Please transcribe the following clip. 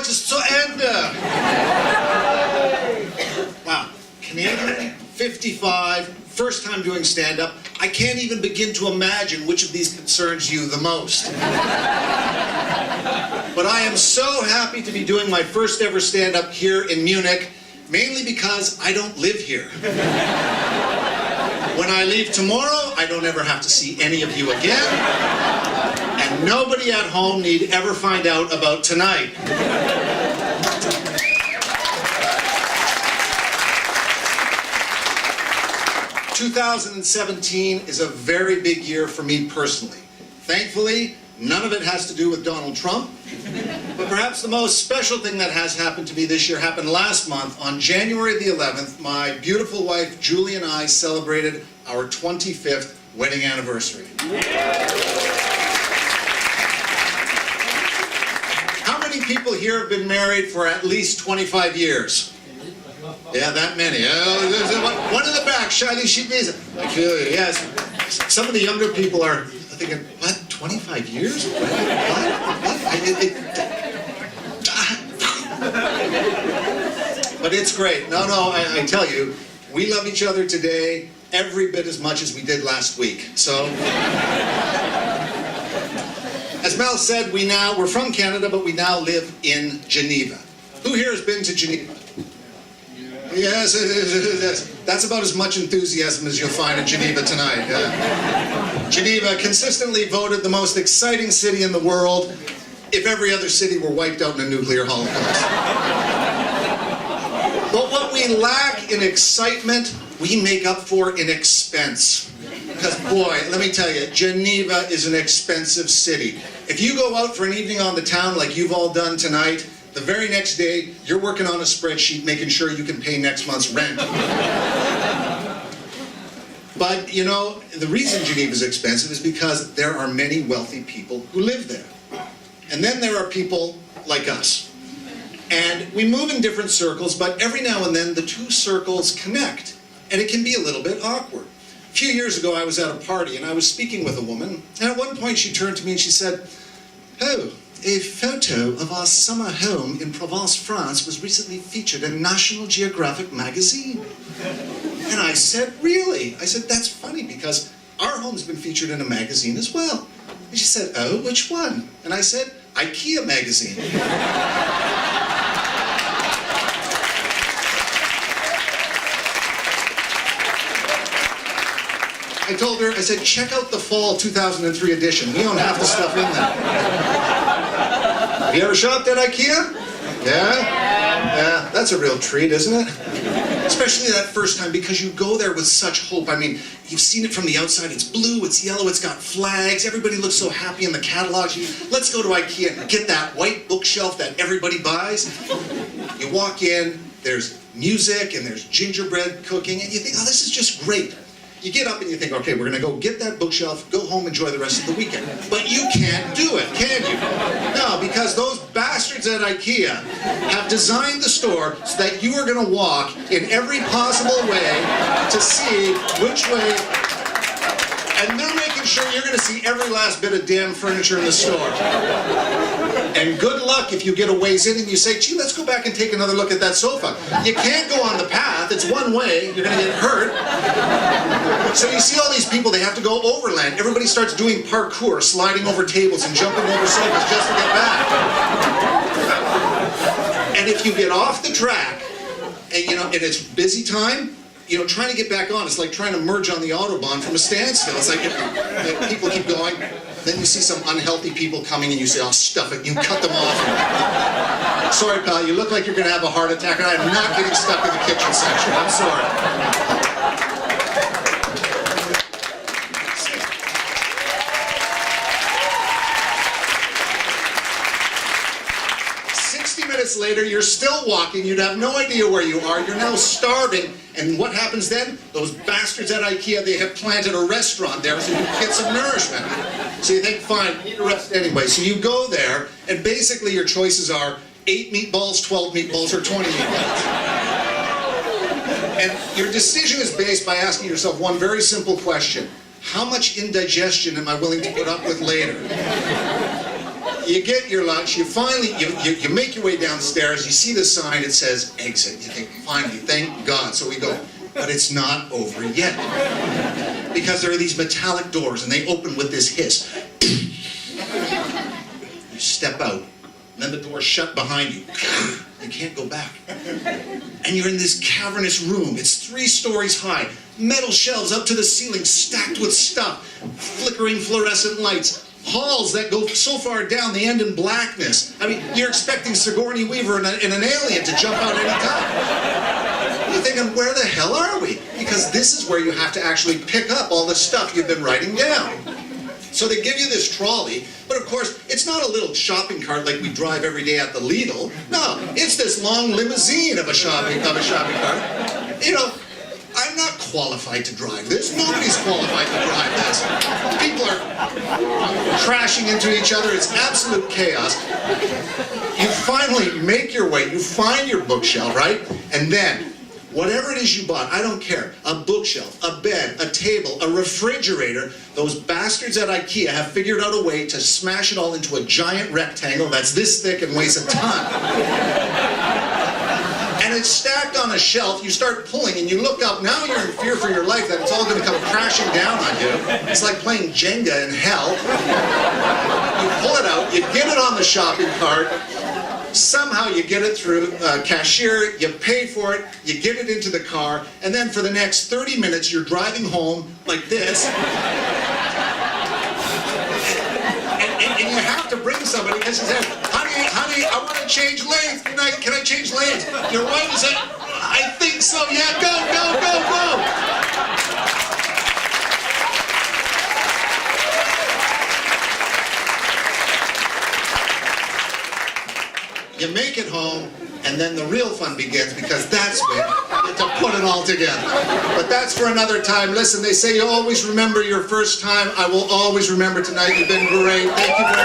ist zu Ende. Wow, Canadian, 55, first time doing stand-up. I can't even begin to imagine which of these concerns you the most. But I am so happy to be doing my first ever stand-up here in Munich, mainly because I don't live here. When I leave tomorrow, I don't ever have to see any of you again, and nobody at home need ever find out about tonight. 2017 is a very big year for me personally. Thankfully, none of it has to do with Donald Trump, but perhaps the most special thing that has happened to me this year happened last month. On January the 11th, my beautiful wife Julie and I celebrated our 25th wedding anniversary. How many people here have been married for at least 25 years? Yeah, that many. One in the back, shiny sheep visa. I feel you, yes. Some of the younger people are thinking, what, 25 years? What? But it's great. No, I tell you, we love each other today every bit as much as we did last week. So, as Mel said, we're from Canada, but we now live in Geneva. Who here has been to Geneva? Yes, that's about as much enthusiasm as you'll find in Geneva tonight. Geneva, consistently voted the most exciting city in the world, if every other city were wiped out in a nuclear holocaust. But what we lack in excitement, we make up for in expense. Because boy, let me tell you, Geneva is an expensive city. If you go out for an evening on the town like you've all done tonight, the very next day, you're working on a spreadsheet making sure you can pay next month's rent. But, you know, the reason Geneva is expensive is because there are many wealthy people who live there. And then there are people like us. And we move in different circles, but every now and then the two circles connect. And it can be a little bit awkward. A few years ago, I was at a party and I was speaking with a woman. And at one point she turned to me and she said, "Oh, a photo of our summer home in Provence, France was recently featured in National Geographic magazine." And I said, "Really?" I said, "That's funny because our home's been featured in a magazine as well." And she said, "Oh, which one?" And I said, "IKEA magazine." I told her, I said, "Check out the fall 2003 edition. We don't have the stuff in there." Have you ever shopped at IKEA? Yeah, that's a real treat, isn't it? Especially that first time, because you go there with such hope. I mean, you've seen it from the outside. It's blue, it's yellow, it's got flags. Everybody looks so happy in the catalogs. Let's go to IKEA and get that white bookshelf that everybody buys. You walk in, there's music and there's gingerbread cooking, and you think, oh, this is just great. You get up and you think, okay, we're going to go get that bookshelf, go home, enjoy the rest of the weekend. But you can't do it, can you? No, because those bastards at IKEA have designed the store so that you are going to walk in every possible way to see which way, and they're making sure you're going to see every last bit of damn furniture in the store. And good luck if you get a ways in and you say, "Gee, let's go back and take another look at that sofa." You can't go on the path, it's one way, you're going to get hurt. So you see all these people, they have to go overland. Everybody starts doing parkour, sliding over tables and jumping over sofas just to get back. And if you get off the track, and and it's busy time, trying to get back on, it's like trying to merge on the Autobahn from a standstill. It's like people keep going. Then you see some unhealthy people coming and you say, "Oh, stuff it," you cut them off. "Sorry, pal, you look like you're going to have a heart attack, and I'm not getting stuck in the kitchen section. I'm sorry." 60 minutes later, you're still walking, you'd have no idea where you are, you're now starving, and what happens then? Those bastards at IKEA, they have planted a restaurant there so you can get some nourishment. So you think, fine, I need a rest anyway. So you go there, and basically your choices are 8 meatballs, 12 meatballs, or 20 meatballs. And your decision is based by asking yourself one very simple question. How much indigestion am I willing to put up with later? you get your lunch, you finally, you make your way downstairs, you see the sign, it says exit. You think, finally, thank God. So we go, but it's not over yet. Because there are these metallic doors and they open with this hiss. You step out, and then the doors shut behind you. You can't go back. And you're in this cavernous room. It's 3 stories high. Metal shelves up to the ceiling stacked with stuff. Flickering fluorescent lights. Halls that go so far down they end in blackness. I mean, you're expecting Sigourney Weaver and an alien to jump out any time. You're thinking, where the hell are we? Because this is where you have to actually pick up all the stuff you've been writing down. So they give you this trolley, but of course, it's not a little shopping cart like we drive every day at the Lidl. No, it's this long limousine of a shopping cart. You know, I'm not qualified to drive this. Nobody's qualified to drive this. People are crashing into each other. It's absolute chaos. You finally make your way. You find your bookshelf, right? And then, whatever it is you bought, I don't care. A bookshelf, a bed, a table, a refrigerator. Those bastards at IKEA have figured out a way to smash it all into a giant rectangle that's this thick and weighs a ton. And it's stacked on a shelf. You start pulling and you look up. Now you're in fear for your life that it's all going to come crashing down on you. It's like playing Jenga in hell. You pull it out. You get it on the shopping cart. Somehow you get it through cashier, you pay for it, you get it into the car, and then for the next 30 minutes you're driving home like this. And you have to bring somebody because he says, honey, I want to change lanes. Can I change lanes? Your wife said, I think so. Yeah, go. You make it home, and then the real fun begins because that's when you get to put it all together. But that's for another time. Listen, they say you always remember your first time. I will always remember tonight. You've been great. Thank you very much.